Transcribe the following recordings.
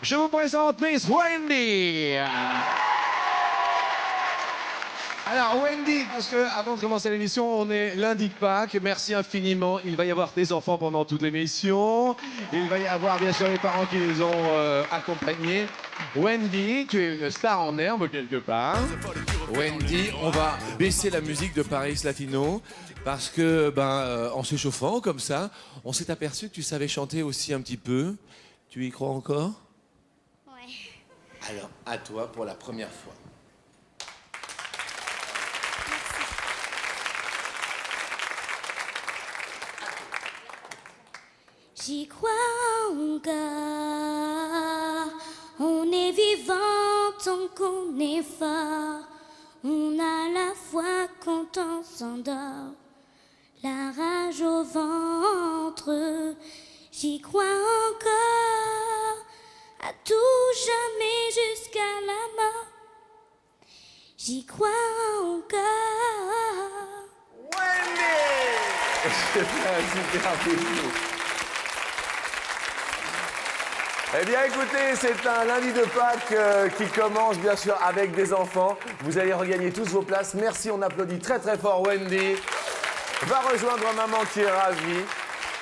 je vous présente Miss Wendy. Alors Wendy, parce que avant de commencer l'émission, on est lundi de Pâques. Merci infiniment. Il va y avoir des enfants pendant toute l'émission. Il va y avoir bien sûr les parents qui les ont accompagnés. Wendy, tu es une star en herbe quelque part. Wendy, on va baisser la musique de Paris Latino parce que, en s'échauffant comme ça, on s'est aperçu que tu savais chanter aussi un petit peu. Tu y crois encore? Ouais. Alors, à toi pour la première fois. J'y crois encore, on est vivant tant qu'on est fort, on a la foi quand on s'endort, la rage au ventre, j'y crois encore, à tout jamais jusqu'à la mort, j'y crois encore. Wendy! Super bisou. Eh bien écoutez, c'est un lundi de Pâques qui commence bien sûr avec des enfants. Vous allez regagner tous vos places. Merci, on applaudit très très fort Wendy. Va rejoindre maman qui est ravie.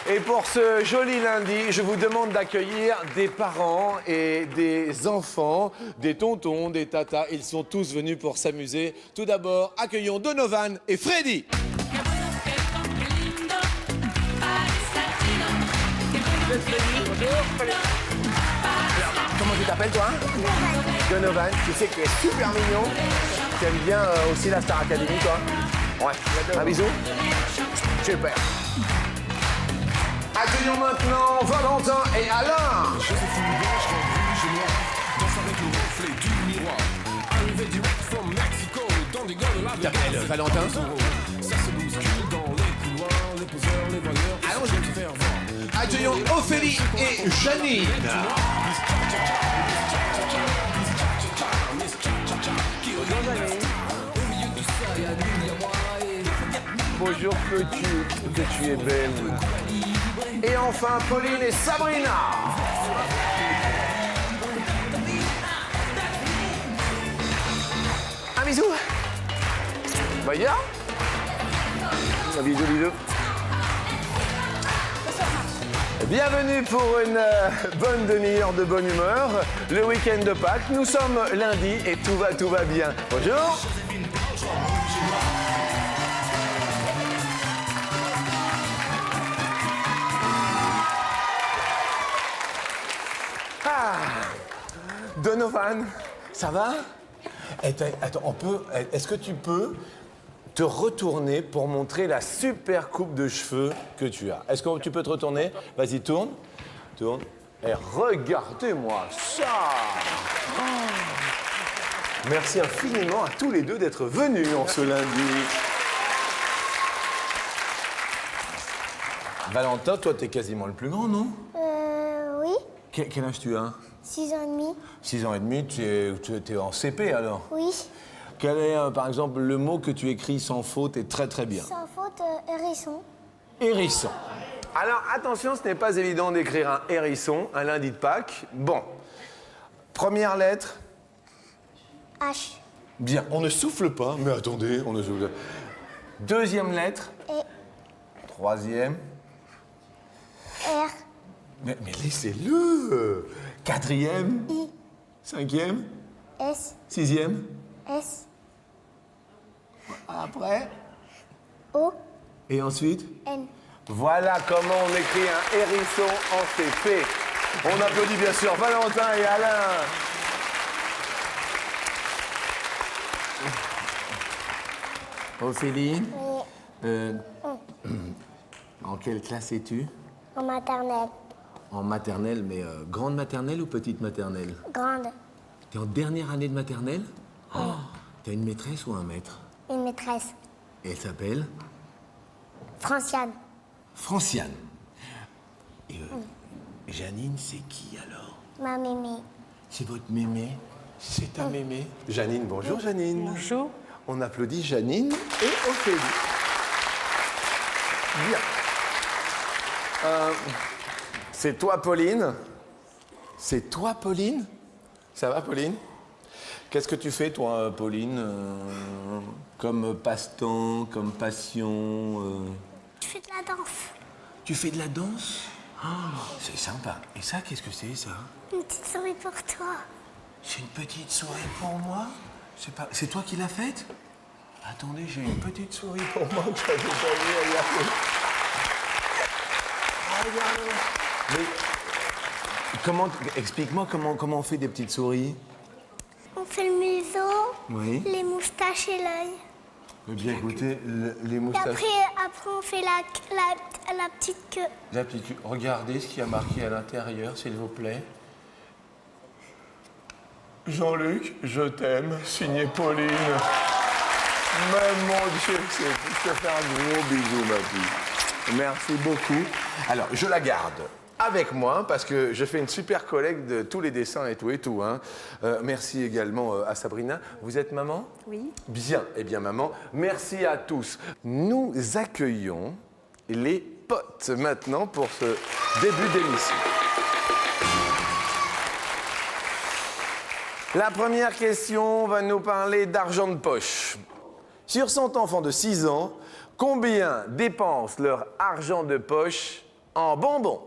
Et pour ce joli lundi, je vous demande d'accueillir des parents et des enfants, des tontons, des tatas. Ils sont tous venus pour s'amuser. Tout d'abord, accueillons Donovan et Freddy. Comment tu t'appelles toi? Donovan, tu sais que tu es super mignon. Tu aimes bien aussi la Star Academy toi? Ouais. Un bisou? Super. Accueillons maintenant Valentin et Alain. Tu t'appelles Valentin? Allons, je vais te faire voir. Accueillons Ophélie et Janine. Bonjour que tu es belle. Et enfin Pauline et Sabrina. Un bisou. Voyons. Un bisou, bisou. Bienvenue pour une bonne demi-heure de bonne humeur. Le week-end de Pâques, nous sommes lundi et tout va bien. Bonjour. Ah, Donovan, ça va? Attends, est-ce que tu peux te retourner pour montrer la super coupe de cheveux que tu as? Est-ce que tu peux te retourner? Vas-y, tourne. Tourne. Et regardez-moi ça! Oh. Merci infiniment à tous les deux d'être venus en ce lundi. Valentin, toi, t'es quasiment le plus grand, non? Oui, Quel âge tu as? 6 ans et demi. 6 ans et demi, tu es en CP alors? Oui. Quel est, par exemple, le mot que tu écris sans faute et très très bien? Sans faute, hérisson. Hérisson. Alors attention, ce n'est pas évident d'écrire un hérisson un lundi de Pâques. Bon, première lettre. H. Bien, on ne souffle pas, mais attendez, on ne souffle pas. Deuxième lettre. Et Troisième. R. Mais laissez-le. Quatrième. I. Cinquième. S. Sixième. S. Après. O. Et ensuite. N. Voilà comment on écrit un hérisson en CP. On applaudit bien sûr Valentin et Alain. Ophélie, en quelle classe es-tu? En maternelle. En maternelle, mais grande maternelle ou petite maternelle? Grande. T'es en dernière année de maternelle? Oh, t'as une maîtresse ou un maître? Une maîtresse. Et elle s'appelle? Franciane. Franciane. Et Janine, c'est qui alors? Ma mémé. C'est votre mémé? C'est ta mémé? Janine, bonjour Janine. Bonjour. On applaudit Janine et Ophélie. Bien. C'est toi, Pauline. C'est toi, Pauline? Ça va, Pauline? Qu'est-ce que tu fais, toi, Pauline, comme passe-temps, comme passion Je fais de la danse. Tu fais de la danse? Oh, c'est sympa. Et ça, qu'est-ce que c'est, ça? Une petite souris pour toi. C'est une petite souris pour moi? C'est toi qui l'as faite? Attendez, j'ai une petite souris pour moi que j'avais pas vue, regardez. Regardez. Mais explique-moi comment on fait des petites souris? On fait le museau, Oui. les moustaches et l'œil. Eh bien, écoutez, les Et moustaches... après, on fait la petite queue. La petite... Regardez ce qu'il y a marqué à l'intérieur, s'il vous plaît. Jean-Luc, je t'aime, signé Pauline. Mais mon Dieu, je te fais un gros bisou, ma fille. Merci beaucoup. Alors, je la garde avec moi parce que je fais une super collecte de tous les dessins et tout. Hein. Merci également à Sabrina. Vous êtes maman? Oui. Bien. Eh bien, maman, merci à tous. Nous accueillons les potes maintenant pour ce début d'émission. La première question va nous parler d'argent de poche. Sur 100 enfants de 6 ans, combien dépensent leur argent de poche en bonbons?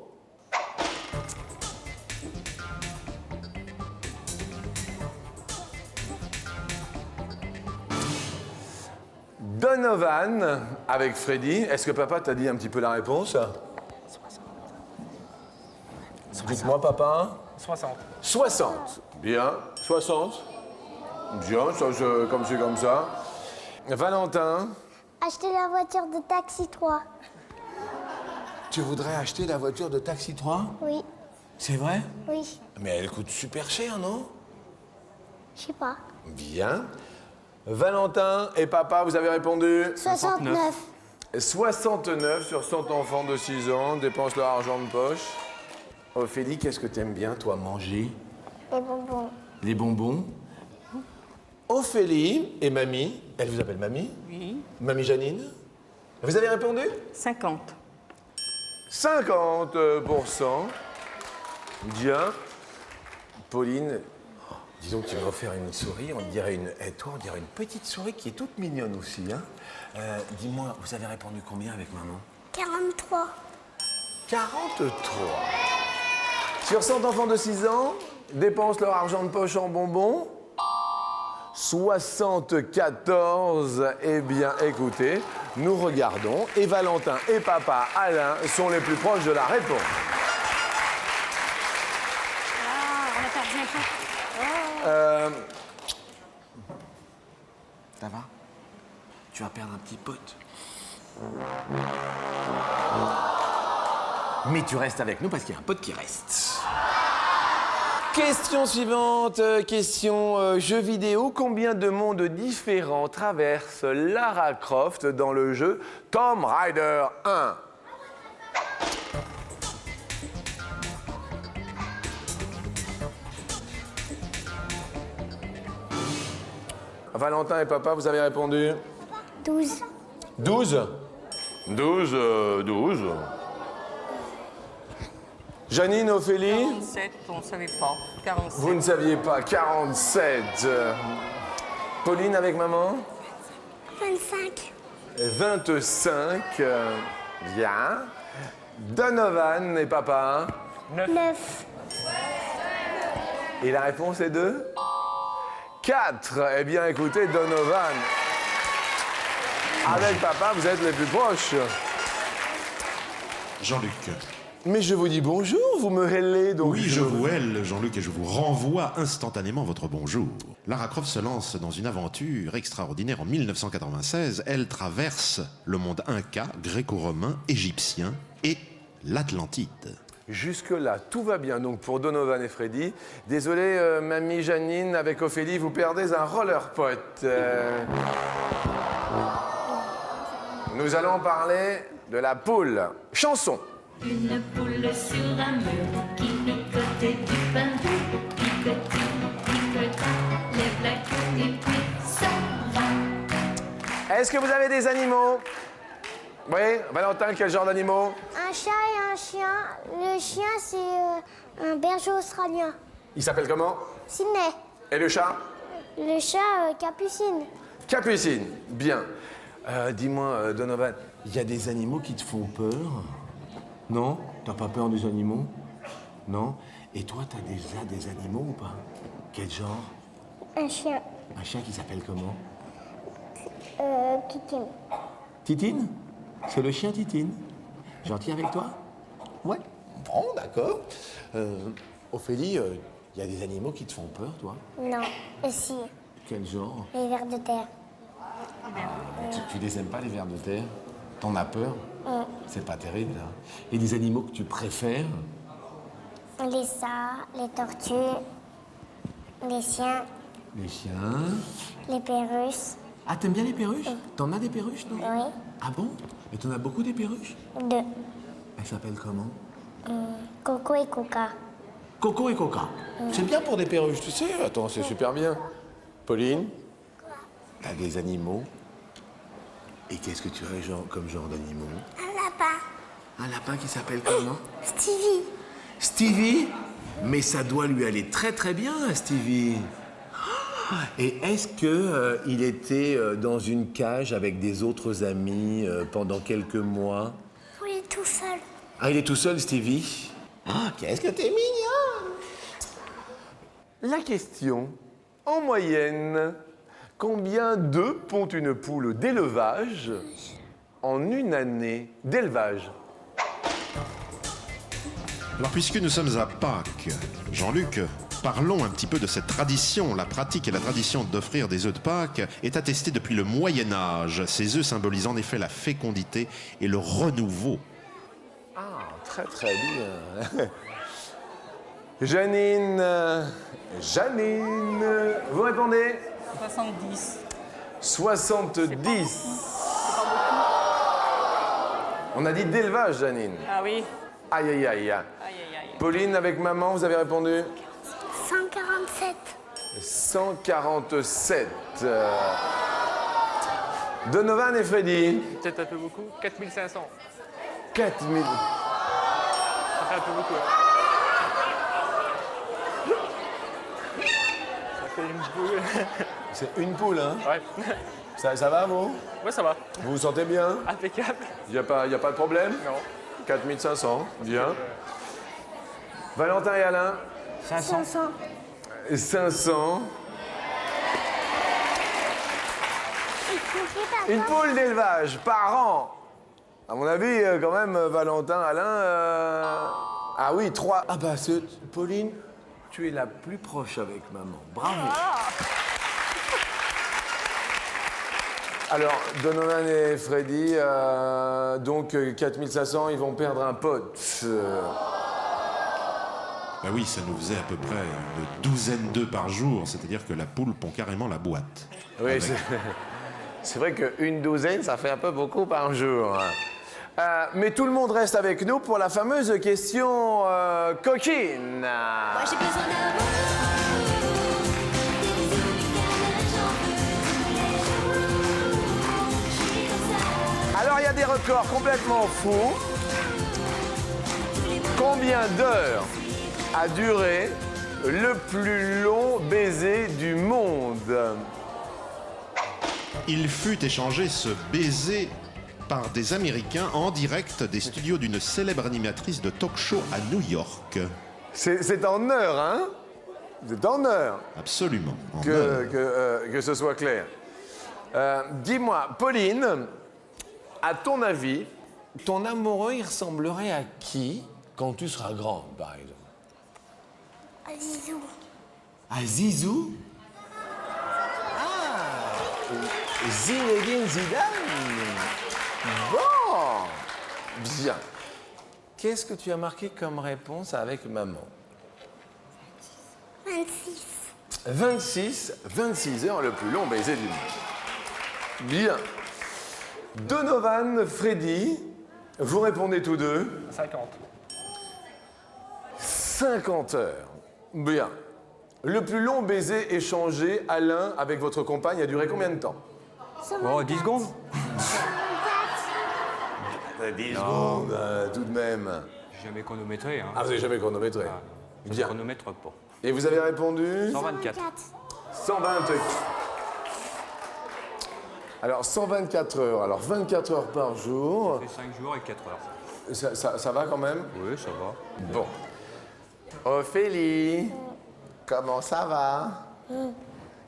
Donovan avec Freddy. Est-ce que papa t'a dit un petit peu la réponse? 60. Dites-moi, papa. 60. 60. Bien. 60. Bien, ça, comme c'est comme ça. Valentin. Acheter la voiture de Taxi 3. Tu voudrais acheter la voiture de Taxi 3? Oui, C'est vrai? oui. Mais elle coûte super cher, non? Je sais pas. Bien. Valentin et papa, vous avez répondu? 69. 69 sur 100 enfants de 6 ans dépensent leur argent de poche. Ophélie, qu'est-ce que t'aimes bien, toi, manger? Les bonbons. Les bonbons. Ophélie et Mamie, elle vous appelle Mamie? Oui. Mamie Janine? Vous avez répondu? 50. 50%. Bien. Pauline, disons que tu m'as offert une souris, on dirait on dirait une petite souris qui est toute mignonne aussi. Hein. Dis-moi, vous avez répondu combien avec maman? 43. 43. Sur 100 enfants de 6 ans, dépensent leur argent de poche en bonbons? 74. Eh bien, écoutez, nous regardons et Valentin et papa Alain sont les plus proches de la réponse. On a perdu un peu. Ça va? Tu vas perdre un petit pote. Mais tu restes avec nous parce qu'il y a un pote qui reste. Question suivante, question jeu vidéo. Combien de mondes différents traverse Lara Croft dans le jeu Tomb Raider 1? Valentin et papa, vous avez répondu? 12. 12? 12. Janine, Ophélie? 47, on ne savait pas. 47. Vous ne saviez pas, 47. Pauline avec maman? 25. 25. Bien. Donovan et papa? 9. Et la réponse est de? 4. Eh bien, écoutez, Donovan. Avec papa, vous êtes les plus proches. Jean-Luc. Mais je vous dis bonjour, vous me hellez donc. Oui, je vous hèle, Jean-Luc, et je vous renvoie instantanément votre bonjour. Lara Croft se lance dans une aventure extraordinaire en 1996. Elle traverse le monde Inca, gréco-romain, égyptien et l'Atlantide. Jusque-là, tout va bien donc pour Donovan et Freddy. Désolé, mamie Janine, avec Ophélie, vous perdez un roller pote. Nous allons parler de la poule. Chanson. Une poule sur un mur qui picotait du pain dur, picota, lève la queue et puis s'en va. Est-ce que vous avez des animaux? Oui, Valentin, quel genre d'animaux? Un chat et un chien. Le chien, c'est un berger australien. Il s'appelle comment? Sydney. Et le chat? Le chat, Capucine. Capucine. Bien. Dis-moi, Donovan, il y a des animaux qui te font peur? Non? T'as pas peur des animaux? Non? Et toi, t'as déjà des animaux ou pas? Quel genre? Un chien. Un chien qui s'appelle comment? Kikine. Titine? C'est le chien Titine. Gentil avec toi? Ouais. Bon, d'accord. Ophélie, il y a des animaux qui te font peur, toi? Non. Et si, Quel genre? les vers de terre. Tu les aimes pas, les vers de terre? T'en as peur? C'est pas terrible, là. Et des animaux que tu préfères? Les sats, les tortues, les chiens, Les chiens. les perruches. Ah, t'aimes bien les perruches? T'en as des perruches, non? Oui. Ah bon? Et t'en as beaucoup des perruches? 2. Elles s'appellent comment? Coco et Coca. Coco et Coca. C'est bien pour des perruches, tu sais. Attends, c'est super bien. Pauline? T'as des animaux? Et qu'est-ce que tu as comme genre d'animaux? Un lapin. Un lapin qui s'appelle comment? Stevie. Stevie? Mais ça doit lui aller très très bien, Stevie. Et est-ce que il était dans une cage avec des autres amis pendant quelques mois? Oui, tout seul. Ah, il est tout seul, Stevie? Ah, qu'est-ce que t'es mignon! La question, en moyenne, combien d'œufs pond une poule d'élevage en une année d'élevage? Alors, puisque nous sommes à Pâques, Jean-Luc, parlons un petit peu de cette tradition. La pratique et la tradition d'offrir des œufs de Pâques est attestée depuis le Moyen-Âge. Ces œufs symbolisent en effet la fécondité et le renouveau. Ah, très très bien. Janine, vous répondez? 70. 70. On a dit d'élevage, Janine. Ah oui. Aïe, aïe, aïe. Aïe, aïe, aïe. Pauline, avec maman, vous avez répondu? 147. 147. Donovan et Freddy? Peut-être un peu beaucoup. 4500. 4000. Ça fait un peu beaucoup. Hein. Ça fait une boule. C'est une poule, hein? Ouais. Ça va, vous? Ouais, ça va. Vous vous sentez bien? Impeccable. Il n'y a pas de problème? Non. 4500, bien. Valentin et Alain? 500. 500. Une poule d'élevage par an. À mon avis, quand même, Valentin, Alain... Ah oui, 3. Ah bah, Pauline, tu es la plus proche avec maman. Bravo. Alors, Donovan et Freddy, donc 4500, ils vont perdre un pote. Ben oui, ça nous faisait à peu près une douzaine d'œufs par jour, c'est-à-dire que la poule pond carrément la boîte. Oui, c'est vrai qu'une douzaine, ça fait un peu beaucoup par jour. Mais tout le monde reste avec nous pour la fameuse question coquine. Moi j'ai besoin d'amour. Alors, il y a des records complètement fous. Combien d'heures a duré le plus long baiser du monde? Il fut échangé ce baiser par des Américains en direct des studios d'une célèbre animatrice de talk-show à New York. C'est en heures, hein? C'est en heures. Absolument. en heure. Que ce soit clair. Dis-moi, Pauline, à ton avis, ton amoureux, il ressemblerait à qui quand tu seras grande, par exemple? Zizou. À Zizou? Ah! Zinedine Zidane? Bon! Bien. Qu'est-ce que tu as marqué comme réponse avec maman? 26. 26 heures, le plus long baiser du monde. Bien. Donovan, Freddy, vous répondez tous deux? 50. 50 heures. Bien. Le plus long baiser échangé, Alain, avec votre compagne, a duré combien de temps? Oh, 10 secondes. 10 secondes, tout de même. J'ai jamais chronométré. Hein. Ah, vous n'avez jamais chronométré. Je Bien. chronomètre pas. Et vous avez répondu 124. 124. Alors, 124 heures. Alors, 24 heures par jour. C'est 5 jours et 4 heures. Ça va quand même? Oui, ça va. Bon. Ophélie, comment ça va?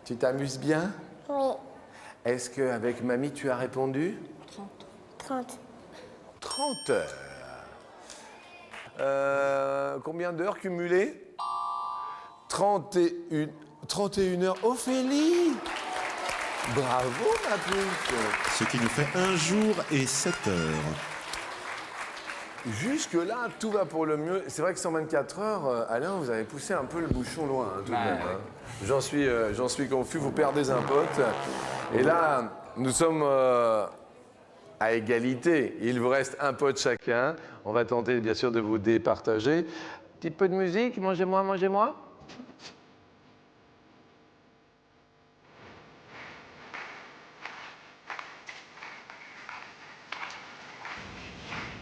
Tu t'amuses bien? Oui. Est-ce qu'avec mamie, tu as répondu? 30. 30 heures. Combien d'heures cumulées? 31 heures. Ophélie! Bravo, ma puce! Ce qui nous fait 1 jour et 7 heures. Jusque-là, tout va pour le mieux. C'est vrai que 124 heures, Alain, vous avez poussé un peu le bouchon loin, hein, tout de même. ouais. Hein. J'en suis confus, vous perdez un pote. Et là, nous sommes à égalité. Il vous reste un pote chacun. On va tenter, bien sûr, de vous départager. Petit peu de musique, mangez-moi, mangez-moi.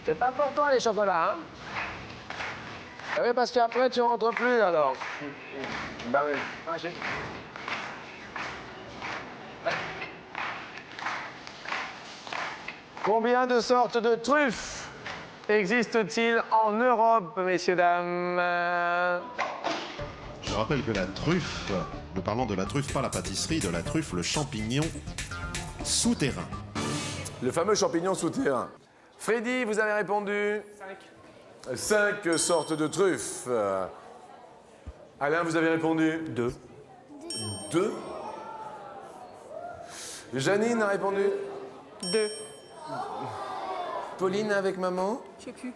C'est pas pour toi les chocolats, hein? Oui, parce qu'après tu rentres plus alors. Bah oui. Combien de sortes de truffes existent-ils en Europe, messieurs, dames? Je rappelle que la truffe, nous parlons de la truffe, pas la pâtisserie, de la truffe, le champignon souterrain. Le fameux champignon souterrain. Freddy, vous avez répondu 5 sortes de truffes. Alain, vous avez répondu 2. 2. Janine a répondu 2. Pauline avec maman Je sais plus.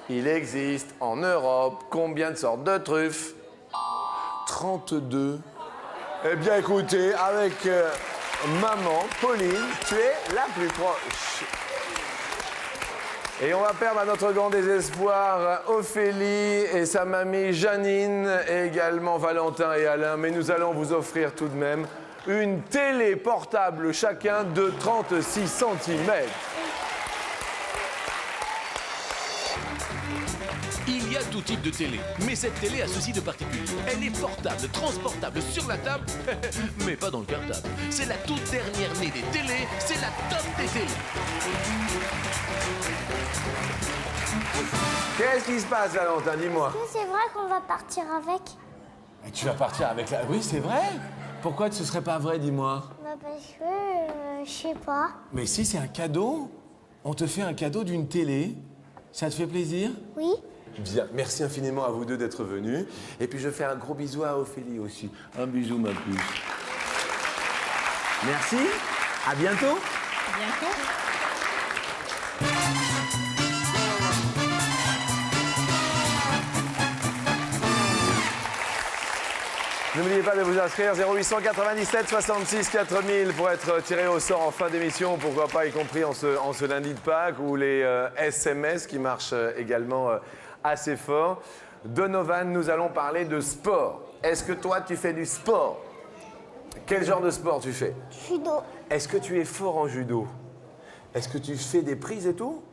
Il existe en Europe combien de sortes de truffes? 32. Eh bien écoutez, avec maman, Pauline, tu es la plus proche. Et on va perdre à notre grand désespoir Ophélie et sa mamie Janine, et également Valentin et Alain. Mais nous allons vous offrir tout de même une télé portable chacun de 36 cm. Il y a tout type de télé, mais cette télé a ceci de particulier. Elle est portable, transportable sur la table, mais pas dans le cartable. C'est la toute dernière née des télés, c'est la top des télés. Qu'est-ce qui se passe, Valentin? Dis-moi. C'est vrai qu'on va partir avec? Et tu vas partir avec la... Oui, c'est vrai. Pourquoi ce serait pas vrai, dis-moi? Bah parce que, je sais pas. Mais si, c'est un cadeau. On te fait un cadeau d'une télé. Ça te fait plaisir? Oui? Bien, merci infiniment à vous deux d'être venus. Et puis je fais un gros bisou à Ophélie aussi. Un bisou, ma puce. Merci, à bientôt. Bientôt. N'oubliez pas de vous inscrire 0897 66 4000 pour être tiré au sort en fin d'émission, pourquoi pas, y compris en ce lundi de Pâques, ou les SMS qui marchent également assez fort. Donovan, nous allons parler de sport. Est-ce que toi, tu fais du sport? Quel genre de sport tu fais? Judo. Est-ce que tu es fort en judo? Est-ce que tu fais des prises et tout?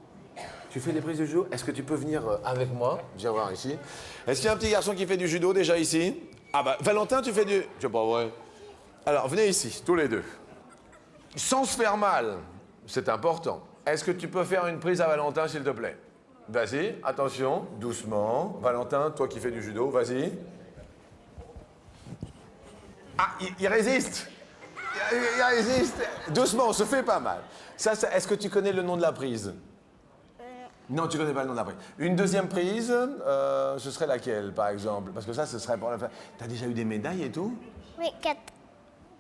Tu fais des prises de judo? Est-ce que tu peux venir avec moi? Viens voir ici. Est-ce qu'il y a un petit garçon qui fait du judo déjà ici? Ah bah, Valentin, tu fais du... C'est pas vrai. Alors, venez ici, tous les deux. Sans se faire mal, c'est important. Est-ce que tu peux faire une prise à Valentin, s'il te plaît? Vas-y, attention, doucement. Valentin, toi qui fais du judo, vas-y. Ah, il résiste. Il résiste. Doucement, on se fait pas mal. Est-ce que tu connais le nom de la prise? Non, tu connais pas le nom de la prise. Une deuxième prise, ce serait laquelle, par exemple? Parce que ça, ce serait pour la fin. T'as déjà eu des médailles et tout? Oui, 4.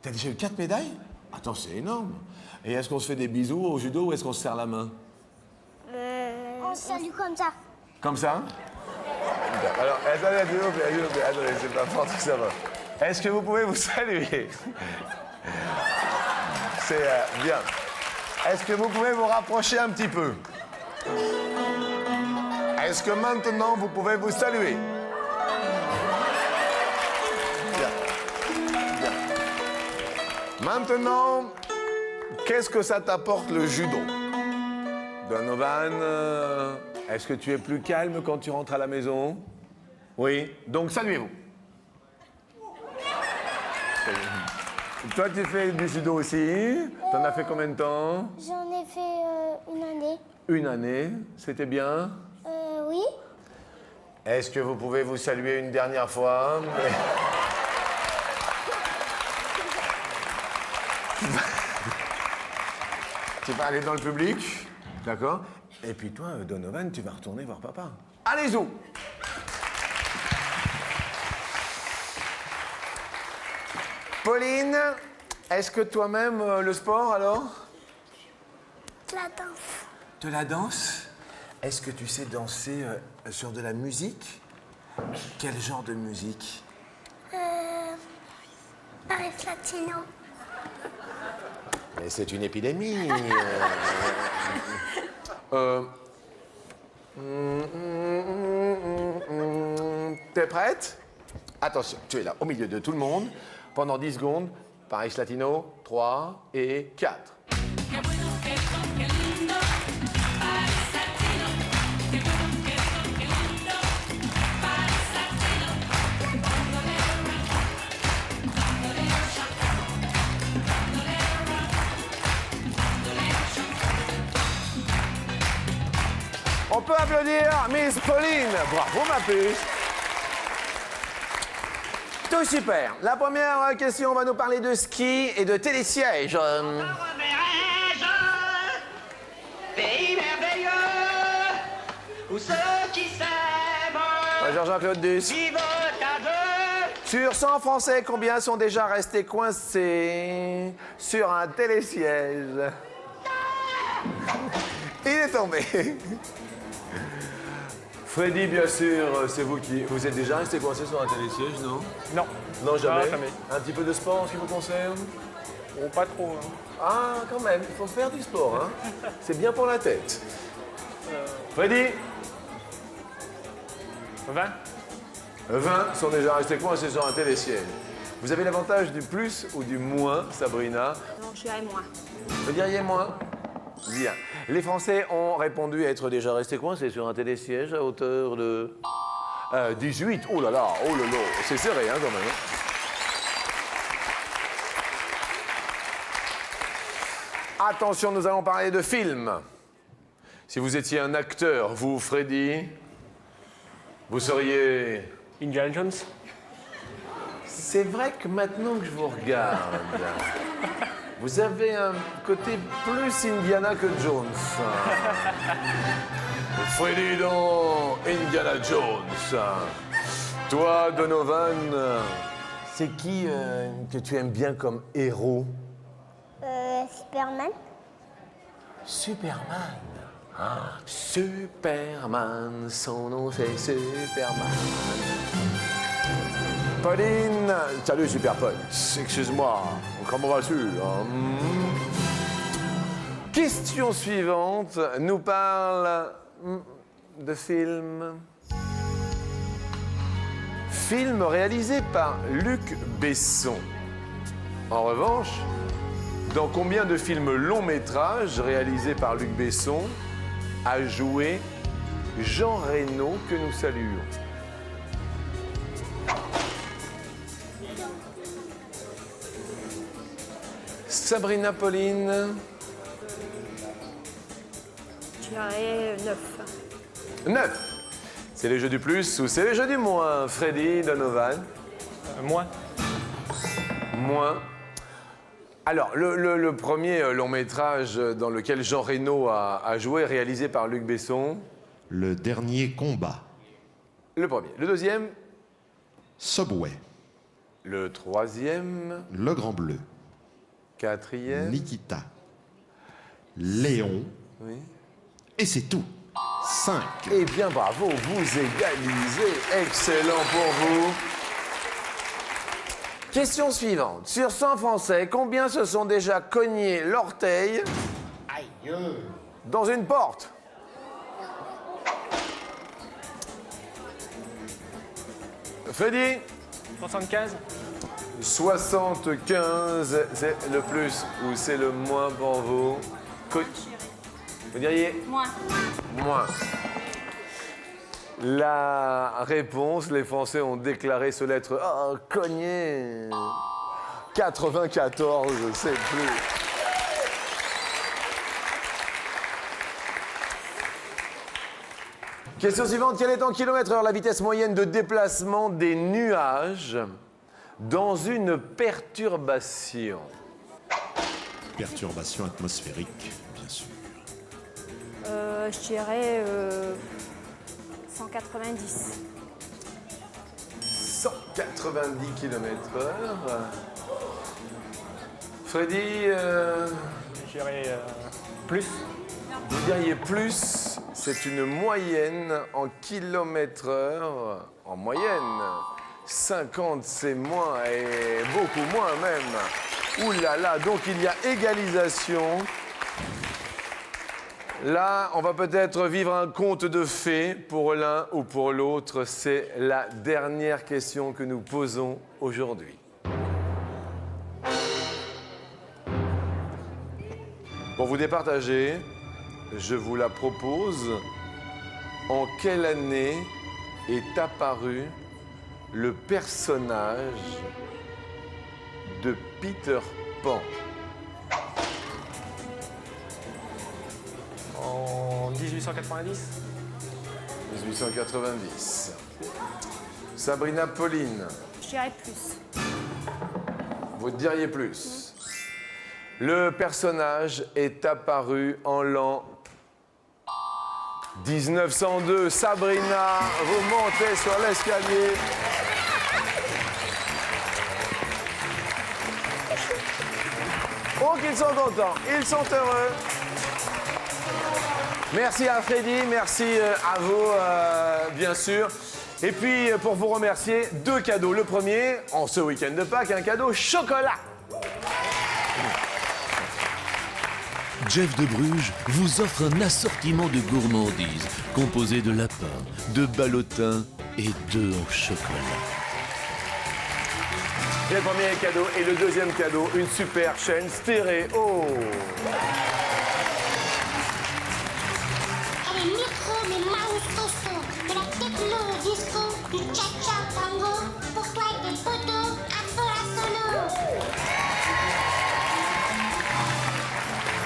T'as déjà eu 4 médailles? Attends, c'est énorme. Et est-ce qu'on se fait des bisous au judo ou est-ce qu'on se serre la main? On se salue comme ça. Comme ça? Alors, attendez, attendez, c'est pas fort, ça va. Est-ce que vous pouvez vous saluer? C'est bien. Est-ce que vous pouvez vous rapprocher un petit peu? Est-ce que maintenant vous pouvez vous saluer? Bien. Bien. Maintenant, Qu'est-ce que ça t'apporte le judo? Donovan, est-ce que tu es plus calme quand tu rentres à la maison? Oui. Donc saluez-vous. Toi, tu fais du judo aussi? T'en as fait combien de temps? J'en ai fait une année. Une année. C'était bien? Oui. Est-ce que vous pouvez vous saluer une dernière fois? Tu vas aller dans le public, d'accord? Et puis toi, Donovan, tu vas retourner voir papa. Allez-y! Pauline, est-ce que toi-même, le sport alors? La danse. De la danse? Est-ce que tu sais danser sur de la musique? Quel genre de musique? Paris Latino. Mais c'est une épidémie. T'es prête? Attention, tu es là, au milieu de tout le monde. Pendant 10 secondes, Paris Latino, 3 et 4. On peut applaudir Miss Pauline. Bravo, ma puce. Tout super. La première question, on va nous parler de ski et de télésiège. Pays merveilleux, où ceux qui s'aiment Jean-Claude Duss. vivent à deux. Sur 100 Français, combien sont déjà restés coincés sur un télésiège? Il est tombé. Freddy, bien sûr, c'est vous qui... Vous êtes déjà resté coincé sur un télésiège, non? Non. Non, jamais. Non, jamais. Un petit peu de sport en ce qui vous concerne? Oh, pas trop. Hein. Ah, quand même, il faut faire du sport, hein. C'est bien pour la tête. Freddy? 20. 20 sont déjà restés coincés sur un télésiège. Vous avez l'avantage du plus ou du moins, Sabrina? Non, je suis à moi. Vous diriez moins? Bien. Les Français ont répondu être déjà restés coincés sur un télésiège à hauteur de 18. Oh là là, c'est serré hein, quand même. Attention, nous allons parler de films. Si vous étiez un acteur, vous, Freddy, vous seriez... Indiana Jones. C'est vrai que maintenant que je vous regarde, vous avez un côté plus Indiana que Jones. Freddy dans Indiana Jones. Toi, Donovan, c'est qui que tu aimes bien comme héros? Superman. Superman. Ah, Superman, son nom c'est Superman. Pauline, salut Super Pote, excuse-moi, comment vas-tu hein? Question suivante nous parle de film. Film réalisé par Luc Besson. En revanche, dans combien de films longs métrages réalisés par Luc Besson a joué Jean Reno que nous saluons? Sabrina, Pauline. Je dirais 9. 9. C'est les jeux du plus ou c'est les jeux du moins? Freddy, Donovan. Moins. Moins. Alors, le premier long métrage dans lequel Jean Reno a joué, réalisé par Luc Besson. Le dernier combat. Le premier. Le deuxième. Subway. Le troisième. Le Grand Bleu. Quatrième. Nikita. Léon. Oui. Et c'est tout. 5. Eh bien, bravo, vous égalisez. Excellent pour vous. Question suivante. Sur 100 Français, combien se sont déjà cognés l'orteil dans une porte? Freddy? 75. 75, c'est le plus ou c'est le moins pour vous? Vous diriez? Moins. Moins. La réponse, les Français ont déclaré ce lettre cogné. 94, c'est plus. Question suivante, quelle est en km/h la vitesse moyenne de déplacement des nuages dans une perturbation? Perturbation atmosphérique, bien sûr. Je dirais 190. 190 km/h. Freddy, Je dirais plus. vous diriez plus, c'est une moyenne en kilomètres-heure. En moyenne, 50 c'est moins et beaucoup moins même. Ouh là là, donc il y a égalisation. Là, on va peut-être vivre un conte de fées pour l'un ou pour l'autre. C'est la dernière question que nous posons aujourd'hui. Pour vous départager, je vous la propose. En quelle année est apparu le personnage de Peter Pan? En 1890. 1890. Sabrina, Pauline, Je dirais plus. vous diriez plus. Le personnage est apparu en l'an 1902. Sabrina, vous montez sur l'escalier. Oh, qu'ils sont contents, ils sont heureux. Merci à Freddy, merci à vous, bien sûr. Et puis, pour vous remercier, 2 cadeaux. Le premier, en ce week-end de Pâques, un cadeau chocolat. Jeff de Bruges vous offre un assortiment de gourmandises composé de lapins, de ballotins et d'œufs en chocolat. Et le premier cadeau et le deuxième cadeau, une super chaîne stéréo. Elle est micro mais mouse costaud, de la techno disco, du cha-cha tango, pour toi et tes potos, à fond la sono.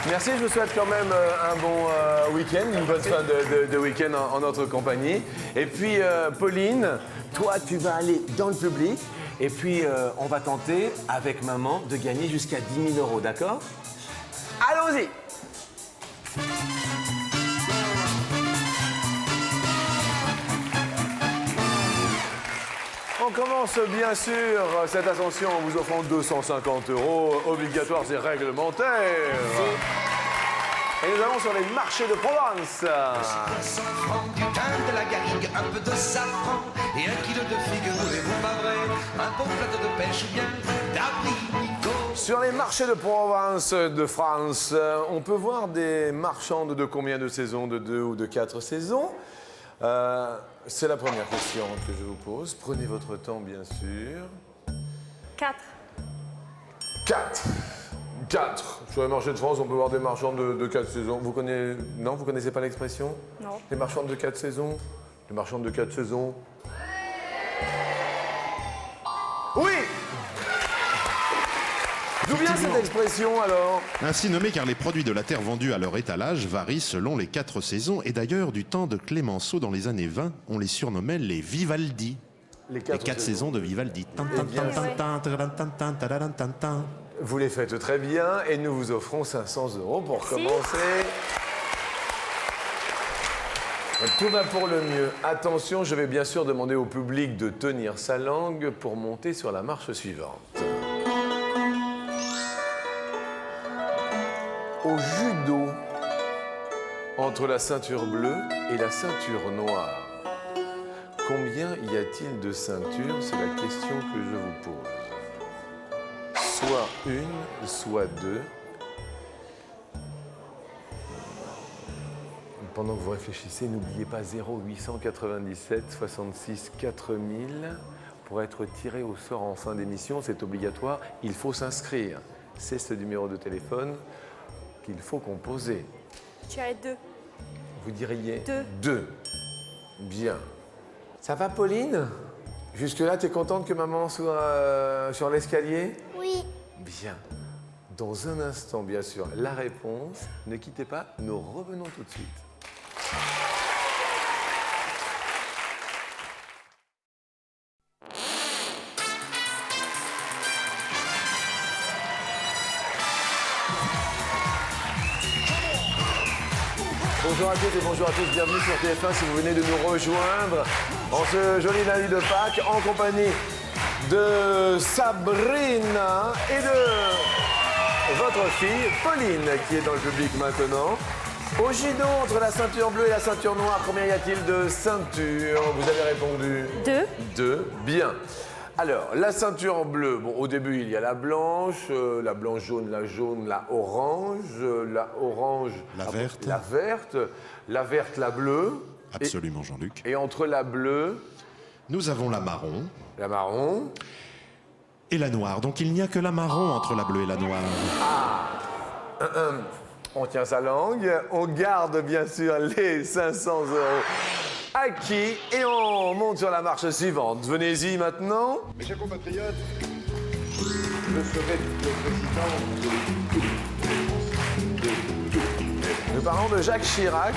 Merci, je vous souhaite quand même un bon week-end, une bonne fin de week-end en notre compagnie. Et puis, Pauline, toi, tu vas aller dans le public. Et puis, on va tenter, avec maman, de gagner jusqu'à 10 000 €, d'accord? Allons-y! On commence bien sûr cette ascension en vous offrant 250 €, obligatoires et réglementaires. Et nous allons sur les marchés de Provence. 100 francs, du thym, de la garrigue, un peu de safran et 1 kilo de figues, voulez-vous pas vrai? Un bon plateau de pêche ou bien d'abricot. Sur les marchés de Provence de France, on peut voir des marchandes de combien de saisons? De 2 ou de 4 saisons. C'est la première question que je vous pose. Prenez votre temps, bien sûr. 4. 4. 4. Sur les marchés de France, on peut voir des marchandes de 4 saisons. Vous connaissez... Non, vous connaissez pas l'expression? Non. Les marchandes de 4 saisons? Les marchandes de 4 saisons? Oui! D'où vient cette expression alors? Ainsi nommé car les produits de la terre vendus à leur étalage varient selon les 4 saisons. Et d'ailleurs, du temps de Clémenceau dans les années 20, on les surnommait les Vivaldi. Les 4 saisons de Vivaldi. Vous les faites très bien et nous vous offrons 500 € pour commencer. Tout va pour le mieux. Attention, je vais bien sûr demander au public de tenir sa langue pour monter sur la marche suivante. Au judo, entre la ceinture bleue et la ceinture noire, combien y a-t-il de ceintures? C'est la question que je vous pose. Soit 1, soit 2. Pendant que vous réfléchissez, n'oubliez pas 0 897 66 4000. pour être tiré au sort en fin d'émission, c'est obligatoire, il faut s'inscrire. C'est ce numéro de téléphone qu'il faut composer. Je dirais 2. Vous diriez 2. 2. Bien. Ça va, Pauline? Jusque-là, tu es contente que maman soit sur l'escalier? Oui. Bien. Dans un instant, bien sûr, la réponse. Ne quittez pas, nous revenons tout de suite. Bonjour à toutes et bonjour à tous, bienvenue sur TF1 si vous venez de nous rejoindre en ce joli lundi de Pâques en compagnie de Sabrina et de votre fille Pauline qui est dans le public maintenant. Au judo, entre la ceinture bleue et la ceinture noire, combien y a-t-il de ceintures? Vous avez répondu 2. 2, bien. Alors, la ceinture bleue, bon, au début, il y a la blanche jaune, la orange, La verte. la verte, la bleue. Absolument, Jean-Luc. Et entre la bleue, Nous avons la marron la marron. et la noire. Donc il n'y a que la marron entre la bleue et la noire. On tient sa langue, on garde bien sûr les 500 € acquis et on monte sur la marche suivante. Venez-y maintenant. Mes chers compatriotes, je serai le président Nous parlons de Jacques Chirac.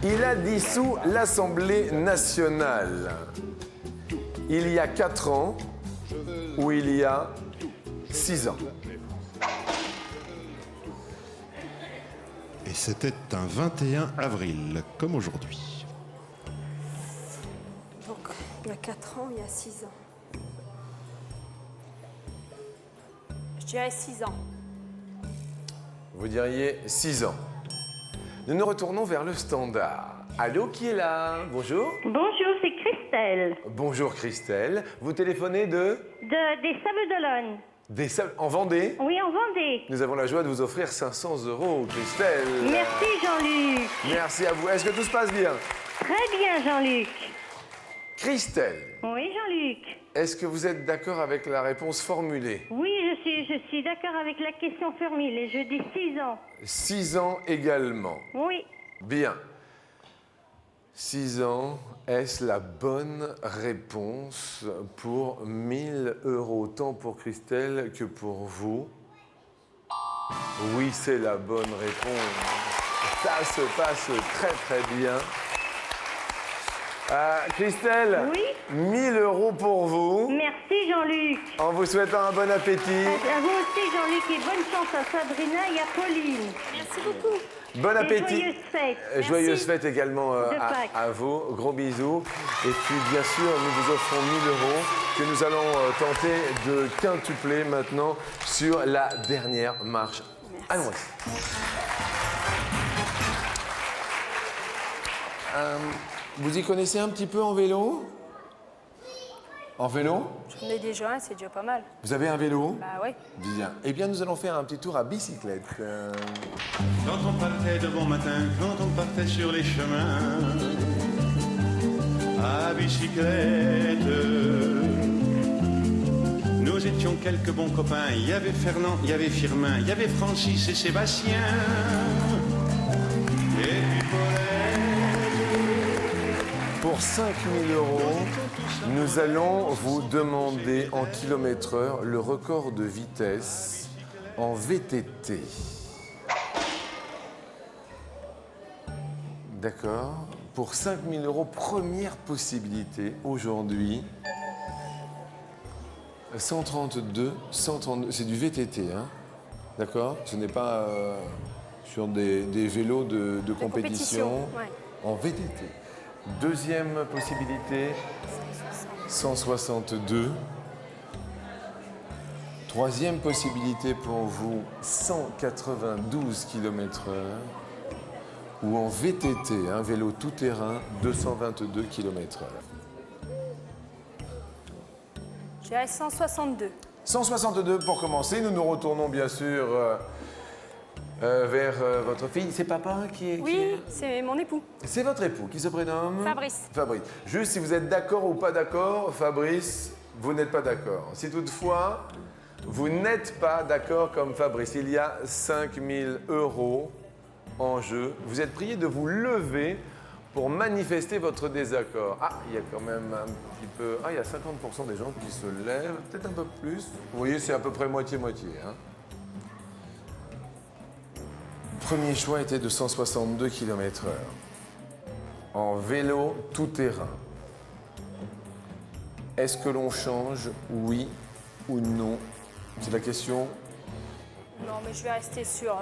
Il a dissous l'Assemblée nationale. Il y a 4 ans ou il y a 6 ans. Et c'était un 21 avril, comme aujourd'hui. Donc, il y a 4 ans, il y a 6 ans. Je dirais 6 ans. Vous diriez 6 ans. Nous nous retournons vers le standard. Allô, qui est là? Bonjour. Bonjour, c'est Christelle, Bonjour Christelle. Vous téléphonez de des Sables d'Olonne. En Vendée? Oui, en Vendée. Nous avons la joie de vous offrir 500 €, Christelle. Merci Jean-Luc. Merci à vous. Est-ce que tout se passe bien? Très bien Jean-Luc. Christelle, Oui Jean-Luc. est-ce que vous êtes d'accord avec la réponse formulée? Oui, je suis d'accord avec la question formulée. Je dis 6 ans. 6 ans également. Oui. Bien. 6 ans, est-ce la bonne réponse pour 1000 €, tant pour Christelle que pour vous? Oui, c'est la bonne réponse. Ça se passe très très bien. Christelle, Oui. 1000 € pour vous, Merci Jean-Luc. en vous souhaitant un bon appétit. À vous aussi Jean-Luc et bonne chance à Sabrina et à Pauline. Merci beaucoup. Bon appétit. Et joyeuses fêtes. Joyeuses fêtes également De Pâques. à vous. Gros bisous. Et puis, bien sûr, nous vous offrons 1000 € que nous allons tenter de quintupler maintenant sur la dernière marche. Allons-y. Vous y connaissez un petit peu en vélo? En vélo? J'en ai déjà un, c'est déjà pas mal. Vous avez un vélo? Bah ouais. Bien. Eh bien, nous allons faire un petit tour à bicyclette. Quand on partait de bon matin, quand on partait sur les chemins, à bicyclette, nous étions quelques bons copains. Il y avait Fernand, il y avait Firmin, il y avait Francis et Sébastien. Et puis Pour 5000 €, nous allons vous demander en kilomètres-heure le record de vitesse en VTT. D'accord. Pour 5000 €, première possibilité aujourd'hui. 132, c'est du VTT, hein. D'accord. Ce n'est pas sur des vélos de compétition. Ouais. En VTT. Deuxième possibilité, 162. Troisième possibilité pour vous, 192 km/h. Ou en VTT, un vélo tout-terrain, 222 km/h. Je dirais 162. 162 pour commencer. Nous nous retournons bien sûr vers votre fille. C'est papa qui est... Oui, c'est mon époux. C'est votre époux qui se prénomme Fabrice. Fabrice. Juste si vous êtes d'accord ou pas d'accord, Fabrice, vous n'êtes pas d'accord. Si toutefois, vous n'êtes pas d'accord comme Fabrice, il y a 5 000 € en jeu. Vous êtes prié de vous lever pour manifester votre désaccord. Ah, il y a quand même un petit peu... Ah, il y a 50% des gens qui se lèvent, peut-être un peu plus. Vous voyez, c'est à peu près moitié-moitié. Hein. Premier choix était de 162 km/h. En vélo tout-terrain. Est-ce que l'on change, oui ou non? C'est la question. Non, mais je vais rester sur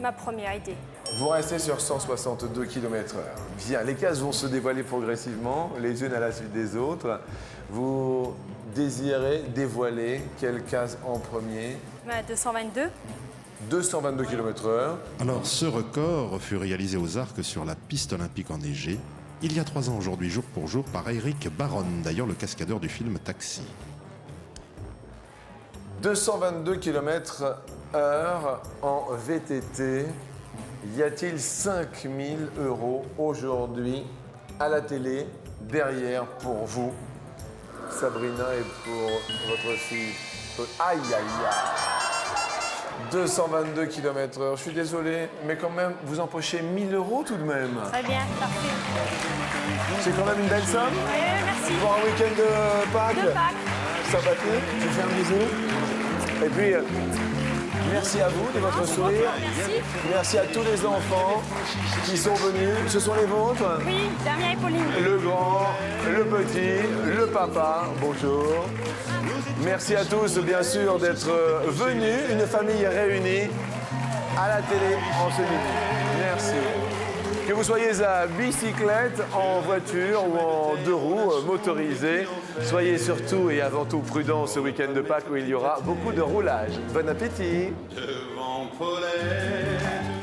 ma première idée. Vous restez sur 162 km/h. Bien, les cases vont se dévoiler progressivement, les unes à la suite des autres. Vous désirez dévoiler quelle case en premier? 222. 222 km/h. Alors, ce record fut réalisé aux Arcs sur la piste olympique enneigée, il y a 3 ans aujourd'hui, jour pour jour, par Eric Baron, d'ailleurs le cascadeur du film Taxi. 222 km/h en VTT. Y a-t-il 5 000 € aujourd'hui à la télé, derrière pour vous, Sabrina, et pour votre fille? Aïe, aïe, aïe. 222 km/h. Je suis désolé, mais quand même, vous empochez 1 000 € tout de même. Très bien, parfait. C'est quand même une belle somme. Oui, merci. Pour un week-end de Pâques. De Pâques. Sympathique. Je vous fais un bisou. Et puis, merci à vous de votre sourire. Merci. Merci à tous les enfants qui sont venus. Ce sont les vôtres? Oui, Damien et Pauline. Le grand, le petit, le papa, bonjour. Merci à tous, bien sûr, d'être venus, une famille réunie à la télé en ce midi. Merci. Que vous soyez à bicyclette, en voiture ou en 2 roues motorisées, soyez surtout et avant tout prudents ce week-end de Pâques où il y aura beaucoup de roulage. Bon appétit. Devant Paulette,